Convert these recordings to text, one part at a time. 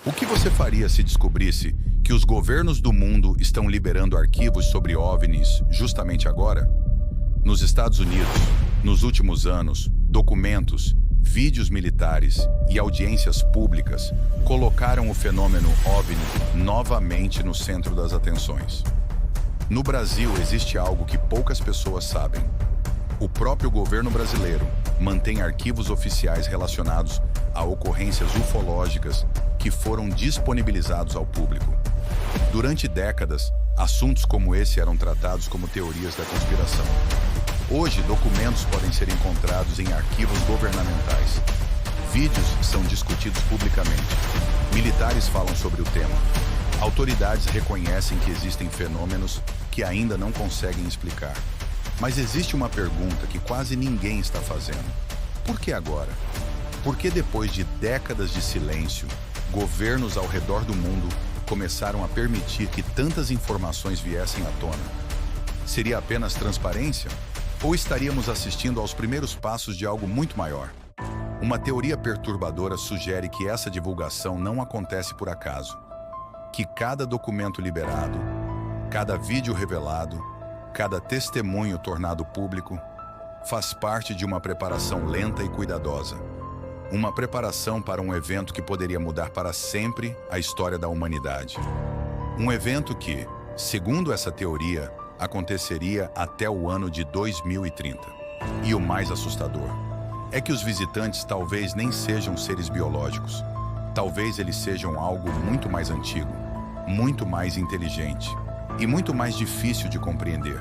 O que você faria se descobrisse que os governos do mundo estão liberando arquivos sobre OVNIs justamente agora? Nos Estados Unidos, nos últimos anos, documentos, vídeos militares e audiências públicas colocaram o fenômeno OVNI novamente no centro das atenções. No Brasil existe algo que poucas pessoas sabem. O próprio governo brasileiro mantém arquivos oficiais relacionados a ocorrências ufológicas que foram disponibilizados ao público. Durante décadas, assuntos como esse eram tratados como teorias da conspiração. Hoje, documentos podem ser encontrados em arquivos governamentais. Vídeos são discutidos publicamente. Militares falam sobre o tema. Autoridades reconhecem que existem fenômenos que ainda não conseguem explicar. Mas existe uma pergunta que quase ninguém está fazendo. Por que agora? Por que depois de décadas de silêncio, governos ao redor do mundo começaram a permitir que tantas informações viessem à tona? Seria apenas transparência? Ou estaríamos assistindo aos primeiros passos de algo muito maior? Uma teoria perturbadora sugere que essa divulgação não acontece por acaso. Que cada documento liberado, cada vídeo revelado, cada testemunho tornado público, faz parte de uma preparação lenta e cuidadosa. Uma preparação para um evento que poderia mudar para sempre a história da humanidade. Um evento que, segundo essa teoria, aconteceria até o ano de 2030. E o mais assustador é que os visitantes talvez nem sejam seres biológicos. Talvez eles sejam algo muito mais antigo, muito mais inteligente e muito mais difícil de compreender.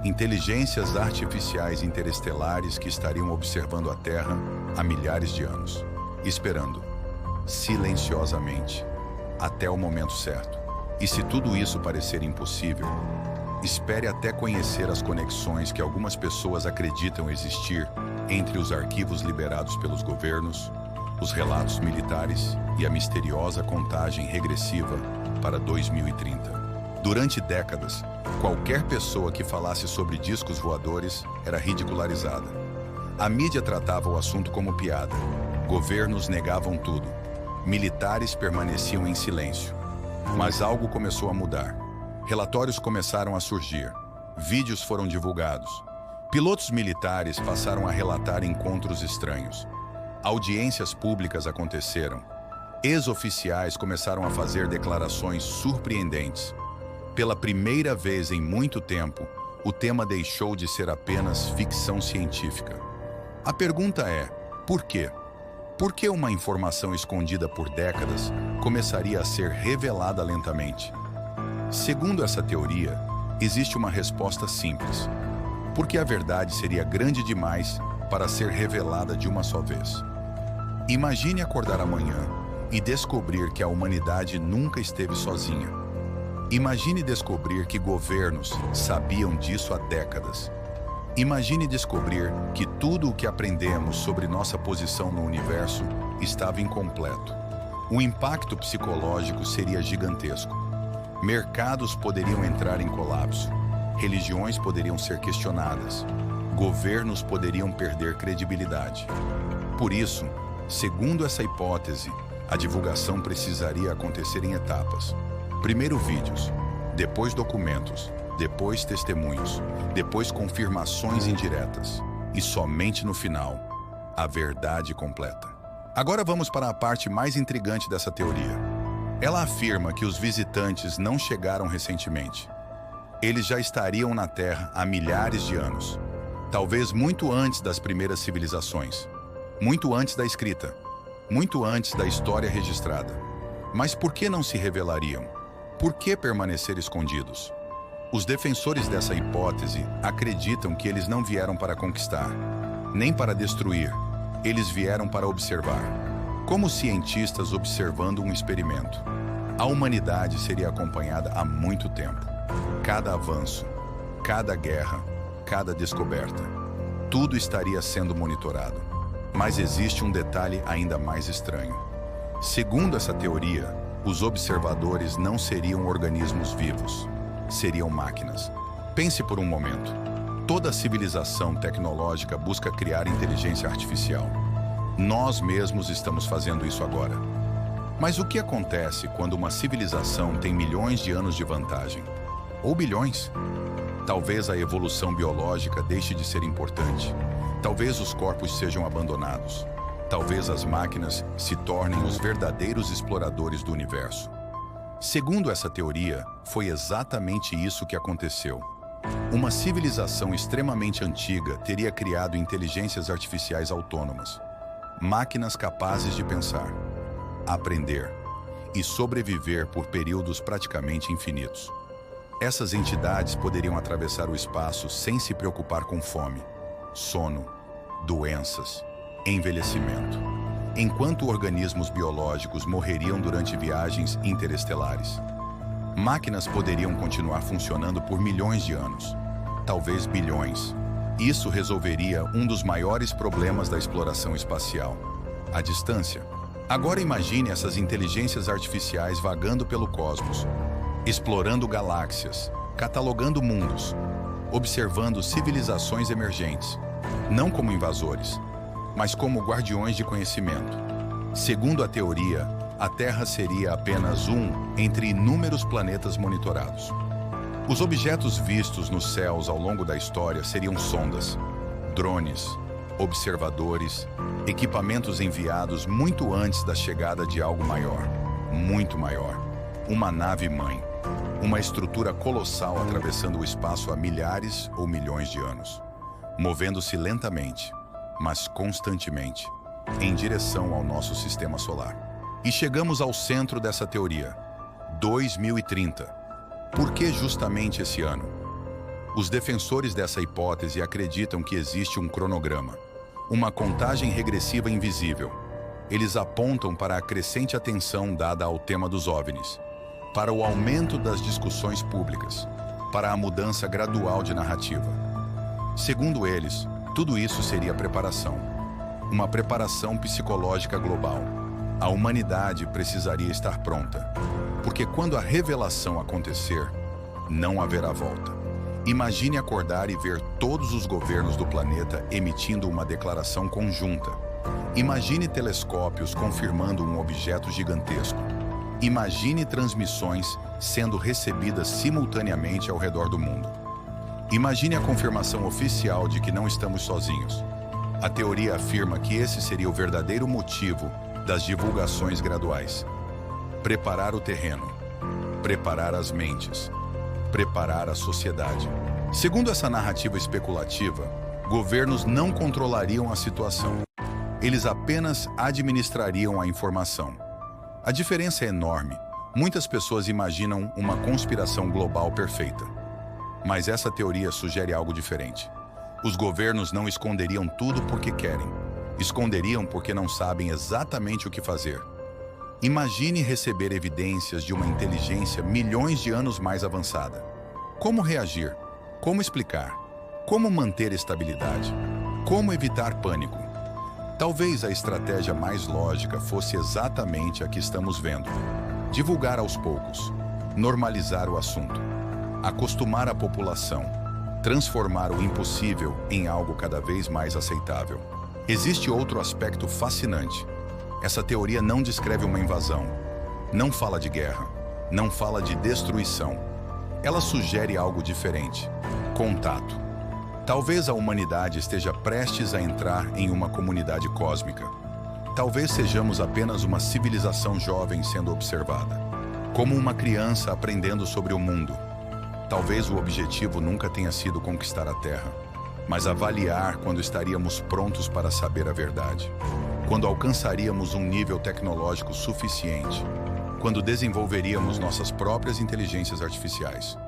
Inteligências artificiais interestelares que estariam observando a Terra há milhares de anos, esperando, silenciosamente, até o momento certo. E se tudo isso parecer impossível, espere até conhecer as conexões que algumas pessoas acreditam existir entre os arquivos liberados pelos governos, os relatos militares e a misteriosa contagem regressiva para 2030. Durante décadas, qualquer pessoa que falasse sobre discos voadores era ridicularizada. A mídia tratava o assunto como piada. Governos negavam tudo. Militares permaneciam em silêncio. Mas algo começou a mudar. Relatórios começaram a surgir. Vídeos foram divulgados. Pilotos militares passaram a relatar encontros estranhos. Audiências públicas aconteceram. Ex-oficiais começaram a fazer declarações surpreendentes. Pela primeira vez em muito tempo, o tema deixou de ser apenas ficção científica. A pergunta é, por quê? Por que uma informação escondida por décadas começaria a ser revelada lentamente? Segundo essa teoria, existe uma resposta simples. Porque a verdade seria grande demais para ser revelada de uma só vez. Imagine acordar amanhã e descobrir que a humanidade nunca esteve sozinha. Imagine descobrir que governos sabiam disso há décadas. Imagine descobrir que tudo o que aprendemos sobre nossa posição no universo estava incompleto. O impacto psicológico seria gigantesco. Mercados poderiam entrar em colapso. Religiões poderiam ser questionadas. Governos poderiam perder credibilidade. Por isso, segundo essa hipótese, a divulgação precisaria acontecer em etapas. Primeiro vídeos, depois documentos, depois testemunhos, depois confirmações indiretas e somente no final, a verdade completa. Agora vamos para a parte mais intrigante dessa teoria. Ela afirma que os visitantes não chegaram recentemente. Eles já estariam na Terra há milhares de anos, talvez muito antes das primeiras civilizações, muito antes da escrita, muito antes da história registrada. Mas por que não se revelariam? Por que permanecer escondidos? Os defensores dessa hipótese acreditam que eles não vieram para conquistar, nem para destruir. Eles vieram para observar. Como cientistas observando um experimento. A humanidade seria acompanhada há muito tempo. Cada avanço, cada guerra, cada descoberta. Tudo estaria sendo monitorado. Mas existe um detalhe ainda mais estranho. Segundo essa teoria, os observadores não seriam organismos vivos, seriam máquinas. Pense por um momento. Toda civilização tecnológica busca criar inteligência artificial. Nós mesmos estamos fazendo isso agora. Mas o que acontece quando uma civilização tem milhões de anos de vantagem? Ou bilhões? Talvez a evolução biológica deixe de ser importante. Talvez os corpos sejam abandonados. Talvez as máquinas se tornem os verdadeiros exploradores do universo. Segundo essa teoria, foi exatamente isso que aconteceu. Uma civilização extremamente antiga teria criado inteligências artificiais autônomas, máquinas capazes de pensar, aprender e sobreviver por períodos praticamente infinitos. Essas entidades poderiam atravessar o espaço sem se preocupar com fome, sono, doenças, envelhecimento, enquanto organismos biológicos morreriam durante viagens interestelares. Máquinas poderiam continuar funcionando por milhões de anos, talvez bilhões. Isso resolveria um dos maiores problemas da exploração espacial: a distância. Agora imagine essas inteligências artificiais vagando pelo cosmos, explorando galáxias, catalogando mundos, observando civilizações emergentes, não como invasores, mas como guardiões de conhecimento. Segundo a teoria, a Terra seria apenas um entre inúmeros planetas monitorados. Os objetos vistos nos céus ao longo da história seriam sondas, drones, observadores, equipamentos enviados muito antes da chegada de algo maior, muito maior, uma nave-mãe, uma estrutura colossal atravessando o espaço há milhares ou milhões de anos, movendo-se lentamente, mas constantemente, em direção ao nosso sistema solar. E chegamos ao centro dessa teoria, 2030. Por que justamente esse ano? Os defensores dessa hipótese acreditam que existe um cronograma, uma contagem regressiva invisível. Eles apontam para a crescente atenção dada ao tema dos OVNIs, para o aumento das discussões públicas, para a mudança gradual de narrativa. Segundo eles, tudo isso seria preparação, uma preparação psicológica global. A humanidade precisaria estar pronta, porque quando a revelação acontecer, não haverá volta. Imagine acordar e ver todos os governos do planeta emitindo uma declaração conjunta. Imagine telescópios confirmando um objeto gigantesco. Imagine transmissões sendo recebidas simultaneamente ao redor do mundo. Imagine a confirmação oficial de que não estamos sozinhos. A teoria afirma que esse seria o verdadeiro motivo das divulgações graduais. Preparar o terreno, preparar as mentes, preparar a sociedade. Segundo essa narrativa especulativa, governos não controlariam a situação. Eles apenas administrariam a informação. A diferença é enorme. Muitas pessoas imaginam uma conspiração global perfeita. Mas essa teoria sugere algo diferente. Os governos não esconderiam tudo porque querem. Esconderiam porque não sabem exatamente o que fazer. Imagine receber evidências de uma inteligência milhões de anos mais avançada. Como reagir? Como explicar? Como manter estabilidade? Como evitar pânico? Talvez a estratégia mais lógica fosse exatamente a que estamos vendo. Divulgar aos poucos, normalizar o assunto, acostumar a população, transformar o impossível em algo cada vez mais aceitável. Existe outro aspecto fascinante. Essa teoria não descreve uma invasão, não fala de guerra, não fala de destruição. Ela sugere algo diferente: contato. Talvez a humanidade esteja prestes a entrar em uma comunidade cósmica. Talvez sejamos apenas uma civilização jovem sendo observada, como uma criança aprendendo sobre o mundo. Talvez o objetivo nunca tenha sido conquistar a Terra, mas avaliar quando estaríamos prontos para saber a verdade, quando alcançaríamos um nível tecnológico suficiente, quando desenvolveríamos nossas próprias inteligências artificiais,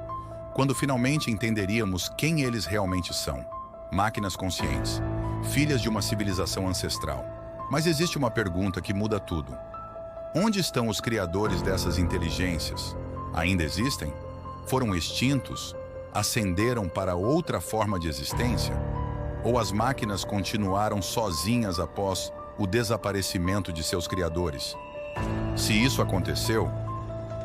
quando finalmente entenderíamos quem eles realmente são: máquinas conscientes, filhas de uma civilização ancestral. Mas existe uma pergunta que muda tudo. Onde estão os criadores dessas inteligências? Ainda existem? Foram extintos? Ascenderam para outra forma de existência? Ou as máquinas continuaram sozinhas após o desaparecimento de seus criadores? Se isso aconteceu,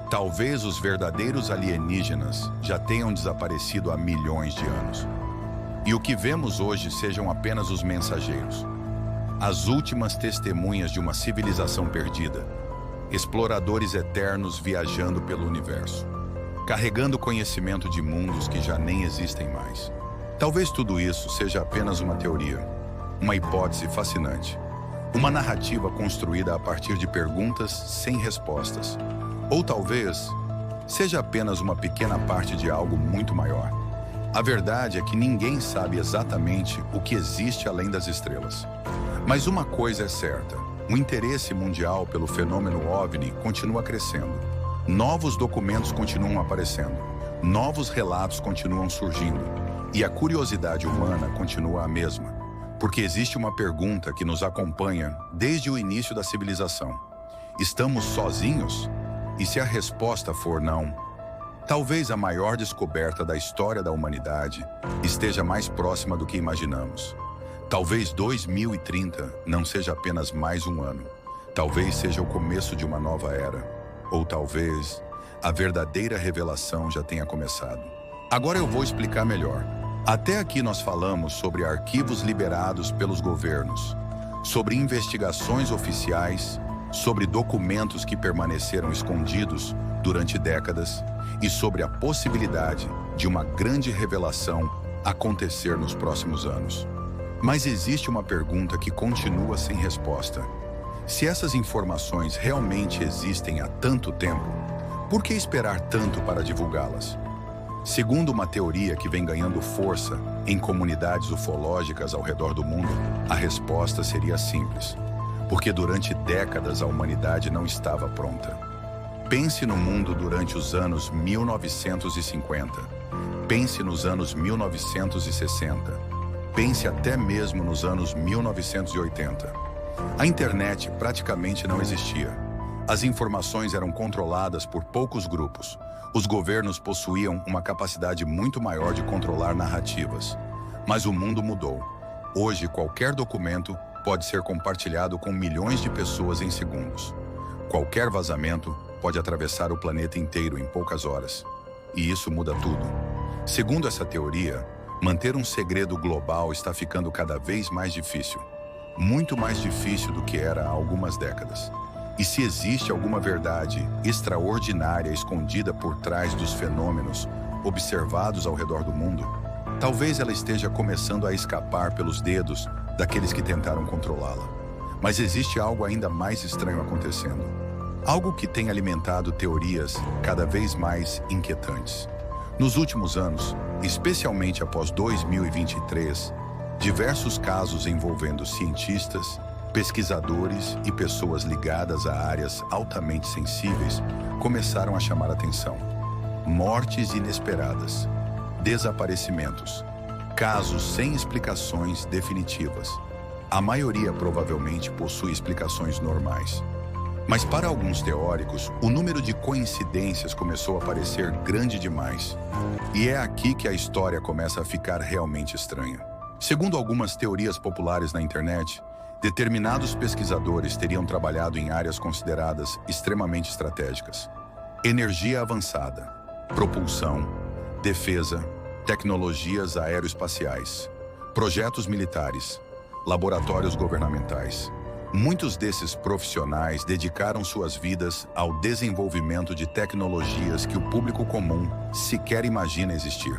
talvez os verdadeiros alienígenas já tenham desaparecido há milhões de anos. E o que vemos hoje sejam apenas os mensageiros, as últimas testemunhas de uma civilização perdida. exploradores eternos viajando pelo universo, carregando conhecimento de mundos que já nem existem mais. Talvez tudo isso seja apenas uma teoria, uma hipótese fascinante, uma narrativa construída a partir de perguntas sem respostas. Ou talvez seja apenas uma pequena parte de algo muito maior. A verdade é que ninguém sabe exatamente o que existe além das estrelas. Mas uma coisa é certa: o interesse mundial pelo fenômeno OVNI continua crescendo. Novos documentos continuam aparecendo, novos relatos continuam surgindo, e a curiosidade humana continua a mesma. Porque existe uma pergunta que nos acompanha desde o início da civilização: estamos sozinhos? E se a resposta for não, talvez a maior descoberta da história da humanidade esteja mais próxima do que imaginamos. Talvez 2030 não seja apenas mais um ano. Talvez seja o começo de uma nova era. Ou talvez a verdadeira revelação já tenha começado. Agora eu vou explicar melhor. Até aqui nós falamos sobre arquivos liberados pelos governos, sobre investigações oficiais, sobre documentos que permaneceram escondidos durante décadas e sobre a possibilidade de uma grande revelação acontecer nos próximos anos. Mas existe uma pergunta que continua sem resposta. Se essas informações realmente existem há tanto tempo, por que esperar tanto para divulgá-las? Segundo uma teoria que vem ganhando força em comunidades ufológicas ao redor do mundo, a resposta seria simples: porque durante décadas a humanidade não estava pronta. Pense no mundo durante os anos 1950. Pense nos anos 1960. Pense até mesmo nos anos 1980. A internet praticamente não existia. As informações eram controladas por poucos grupos. Os governos possuíam uma capacidade muito maior de controlar narrativas. Mas o mundo mudou. Hoje, qualquer documento pode ser compartilhado com milhões de pessoas em segundos. Qualquer vazamento pode atravessar o planeta inteiro em poucas horas. E isso muda tudo. Segundo essa teoria, manter um segredo global está ficando cada vez mais difícil. Muito mais difícil do que era há algumas décadas. E se existe alguma verdade extraordinária escondida por trás dos fenômenos observados ao redor do mundo, talvez ela esteja começando a escapar pelos dedos daqueles que tentaram controlá-la. Mas existe algo ainda mais estranho acontecendo. Algo que tem alimentado teorias cada vez mais inquietantes. Nos últimos anos, especialmente após 2023, diversos casos envolvendo cientistas, pesquisadores e pessoas ligadas a áreas altamente sensíveis começaram a chamar atenção. Mortes inesperadas, desaparecimentos, casos sem explicações definitivas. A maioria provavelmente possui explicações normais. Mas para alguns teóricos, o número de coincidências começou a parecer grande demais. E é aqui que a história começa a ficar realmente estranha. Segundo algumas teorias populares na internet, determinados pesquisadores teriam trabalhado em áreas consideradas extremamente estratégicas: energia avançada, propulsão, defesa, tecnologias aeroespaciais, projetos militares, laboratórios governamentais. Muitos desses profissionais dedicaram suas vidas ao desenvolvimento de tecnologias que o público comum sequer imagina existir.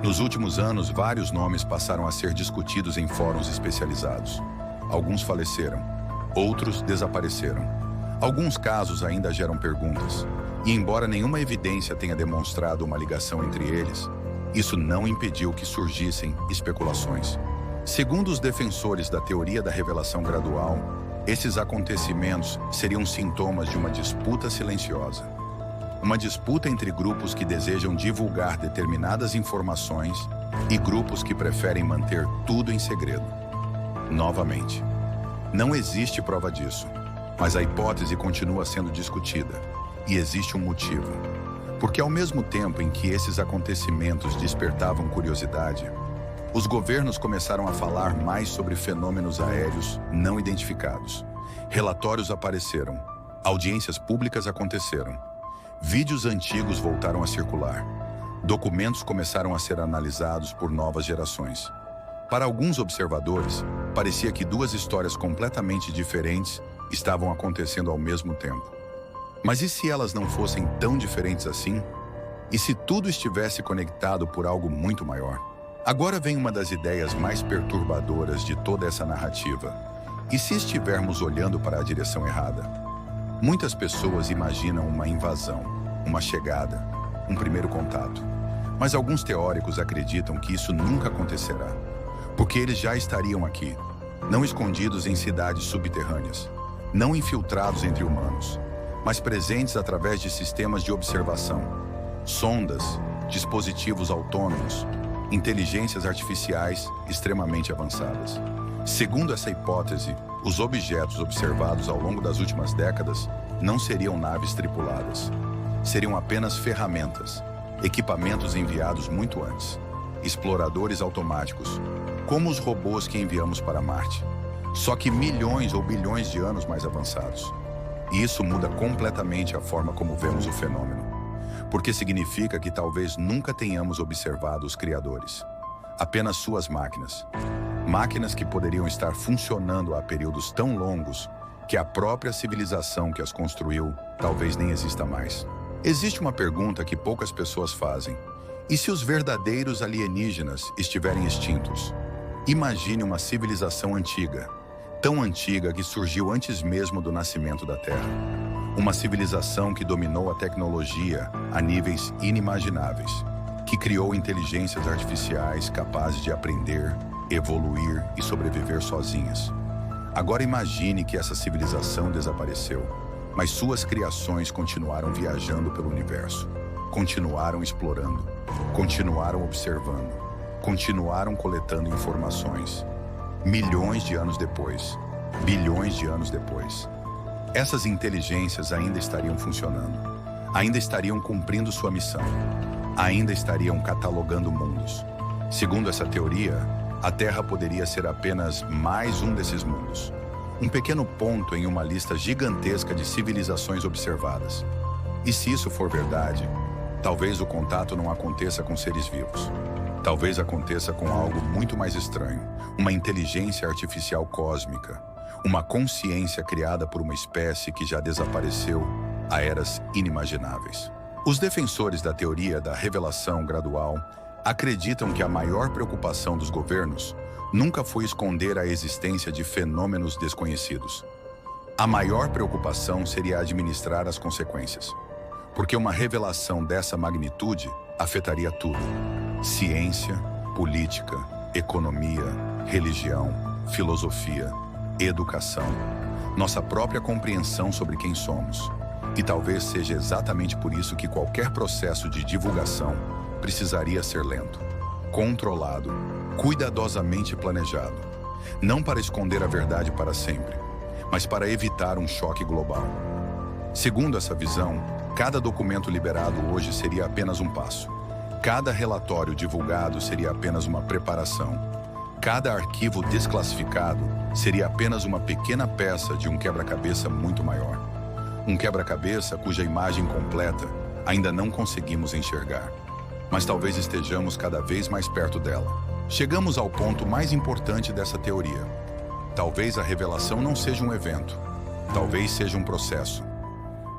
Nos últimos anos, vários nomes passaram a ser discutidos em fóruns especializados. Alguns faleceram, outros desapareceram. Alguns casos ainda geram perguntas, e embora nenhuma evidência tenha demonstrado uma ligação entre eles, isso não impediu que surgissem especulações. Segundo os defensores da teoria da revelação gradual, esses acontecimentos seriam sintomas de uma disputa silenciosa. Uma disputa entre grupos que desejam divulgar determinadas informações e grupos que preferem manter tudo em segredo. Novamente, não existe prova disso, mas a hipótese continua sendo discutida, e existe um motivo. Porque ao mesmo tempo em que esses acontecimentos despertavam curiosidade, os governos começaram a falar mais sobre fenômenos aéreos não identificados. Relatórios apareceram, audiências públicas aconteceram, vídeos antigos voltaram a circular, documentos começaram a ser analisados por novas gerações. Para alguns observadores, parecia que duas histórias completamente diferentes estavam acontecendo ao mesmo tempo. Mas e se elas não fossem tão diferentes assim? E se tudo estivesse conectado por algo muito maior? Agora vem uma das ideias mais perturbadoras de toda essa narrativa. E se estivermos olhando para a direção errada? Muitas pessoas imaginam uma invasão, uma chegada, um primeiro contato. Mas alguns teóricos acreditam que isso nunca acontecerá, porque eles já estariam aqui, não escondidos em cidades subterrâneas, não infiltrados entre humanos, mas presentes através de sistemas de observação, sondas, dispositivos autônomos, inteligências artificiais extremamente avançadas. Segundo essa hipótese, os objetos observados ao longo das últimas décadas não seriam naves tripuladas. Seriam apenas ferramentas, equipamentos enviados muito antes, exploradores automáticos, como os robôs que enviamos para Marte, só que milhões ou bilhões de anos mais avançados. E isso muda completamente a forma como vemos o fenômeno, porque significa que talvez nunca tenhamos observado os criadores, apenas suas máquinas. Máquinas que poderiam estar funcionando há períodos tão longos que a própria civilização que as construiu talvez nem exista mais. Existe uma pergunta que poucas pessoas fazem. E se os verdadeiros alienígenas estiverem extintos? Imagine uma civilização antiga, tão antiga que surgiu antes mesmo do nascimento da Terra. Uma civilização que dominou a tecnologia a níveis inimagináveis, que criou inteligências artificiais capazes de aprender, evoluir e sobreviver sozinhas. Agora imagine que essa civilização desapareceu, mas suas criações continuaram viajando pelo universo, continuaram explorando, continuaram observando, continuaram coletando informações. Milhões de anos depois, bilhões de anos depois, essas inteligências ainda estariam funcionando, ainda estariam cumprindo sua missão, ainda estariam catalogando mundos. Segundo essa teoria, a Terra poderia ser apenas mais um desses mundos. Um pequeno ponto em uma lista gigantesca de civilizações observadas. E se isso for verdade, talvez o contato não aconteça com seres vivos. Talvez aconteça com algo muito mais estranho, uma inteligência artificial cósmica, uma consciência criada por uma espécie que já desapareceu há eras inimagináveis. Os defensores da teoria da revelação gradual acreditam que a maior preocupação dos governos nunca foi esconder a existência de fenômenos desconhecidos. A maior preocupação seria administrar as consequências, porque uma revelação dessa magnitude afetaria tudo: ciência, política, economia, religião, filosofia, educação, nossa própria compreensão sobre quem somos. E talvez seja exatamente por isso que qualquer processo de divulgação precisaria ser lento, controlado, cuidadosamente planejado. Não para esconder a verdade para sempre, mas para evitar um choque global. Segundo essa visão, cada documento liberado hoje seria apenas um passo. Cada relatório divulgado seria apenas uma preparação. Cada arquivo desclassificado seria apenas uma pequena peça de um quebra-cabeça muito maior. Um quebra-cabeça cuja imagem completa ainda não conseguimos enxergar. Mas talvez estejamos cada vez mais perto dela. Chegamos ao ponto mais importante dessa teoria. Talvez a revelação não seja um evento. Talvez seja um processo.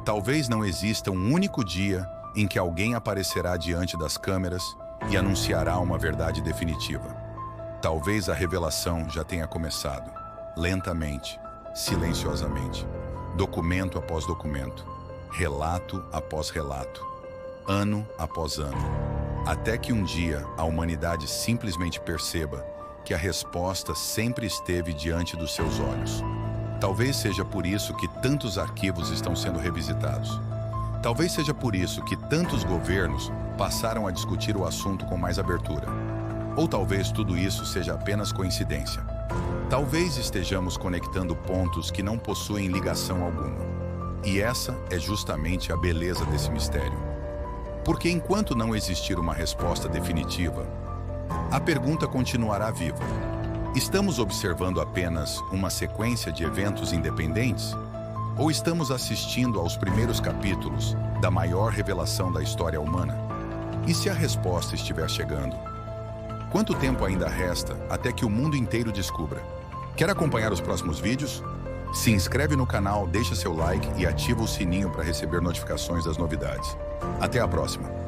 Talvez não exista um único dia em que alguém aparecerá diante das câmeras e anunciará uma verdade definitiva. Talvez a revelação já tenha começado, lentamente, silenciosamente, documento após documento, relato após relato, ano após ano, até que um dia a humanidade simplesmente perceba que a resposta sempre esteve diante dos seus olhos. Talvez seja por isso que tantos arquivos estão sendo revisitados. Talvez seja por isso que tantos governos passaram a discutir o assunto com mais abertura. Ou talvez tudo isso seja apenas coincidência. Talvez estejamos conectando pontos que não possuem ligação alguma. E essa é justamente a beleza desse mistério. Porque enquanto não existir uma resposta definitiva, a pergunta continuará viva. Estamos observando apenas uma sequência de eventos independentes? Ou estamos assistindo aos primeiros capítulos da maior revelação da história humana? E se a resposta estiver chegando? Quanto tempo ainda resta até que o mundo inteiro descubra? Quer acompanhar os próximos vídeos? Se inscreve no canal, deixa seu like e ativa o sininho para receber notificações das novidades. Até a próxima!